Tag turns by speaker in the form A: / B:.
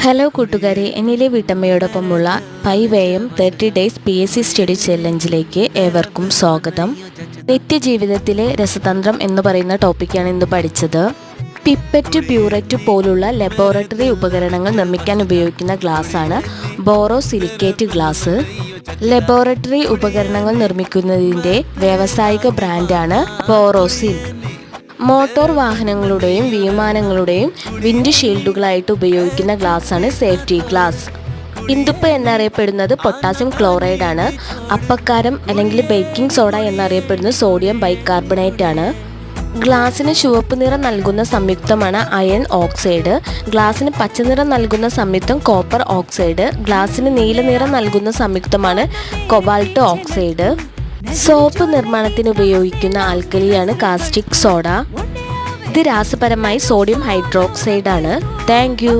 A: Hello കൂട്ടുകാരെ, എന്നിലെ വീട്ടമ്മയോടൊപ്പമുള്ള 5am 30 days PSC study ചലഞ്ചിലേക്ക് ഏവർക്കും സ്വാഗതം. നിത്യജീവിതത്തിലെ രസതന്ത്രം എന്ന് പറയുന്ന ടോപ്പിക്കാണ് ഇന്ന് പഠിച്ചത്. പിപ്പറ്റ്, പ്യൂററ്റ് പോലുള്ള ലബോറട്ടറി ഉപകരണങ്ങൾ നിർമ്മിക്കാൻ ഉപയോഗിക്കുന്ന ഗ്ലാസ്സാണ് ബോറോസിലിക്കേറ്റ് ഗ്ലാസ്. ലബോറട്ടറി ഉപകരണങ്ങൾ നിർമ്മിക്കുന്നതിൻ്റെ വ്യാവസായിക ബ്രാൻഡാണ് ബോറോസിൽ. മോട്ടോർ വാഹനങ്ങളുടെയും വിമാനങ്ങളുടെയും വിൻഡ് ഷീൽഡുകളായിട്ട് ഉപയോഗിക്കുന്ന ഗ്ലാസ്സാണ് സേഫ്റ്റി ഗ്ലാസ്. ഇന്ദുപ്പ് എന്നറിയപ്പെടുന്നത് പൊട്ടാസ്യം ക്ലോറൈഡ് ആണ്. അപ്പക്കാരം അല്ലെങ്കിൽ ബേക്കിംഗ് സോഡ എന്നറിയപ്പെടുന്നത് സോഡിയം ബൈകാർബണേറ്റ് ആണ്. ഗ്ലാസിന് ചുവപ്പ് നിറം നൽകുന്ന സംയുക്തമാണ് അയൺ ഓക്സൈഡ്. ഗ്ലാസിന് പച്ചനിറം നൽകുന്ന സംയുക്തം കോപ്പർ ഓക്സൈഡ്. ഗ്ലാസിന് നീല നിറം നൽകുന്ന സംയുക്തമാണ് കൊബാൾട്ട് ഓക്സൈഡ്. സോപ്പ് നിർമ്മാണത്തിന് ഉപയോഗിക്കുന്ന ആൽക്കലിയാണ് കാസ്റ്റിക് സോഡ. ഇത് രാസപരമായി സോഡിയം ഹൈഡ്രോക്സൈഡ് ആണ്. Thank you.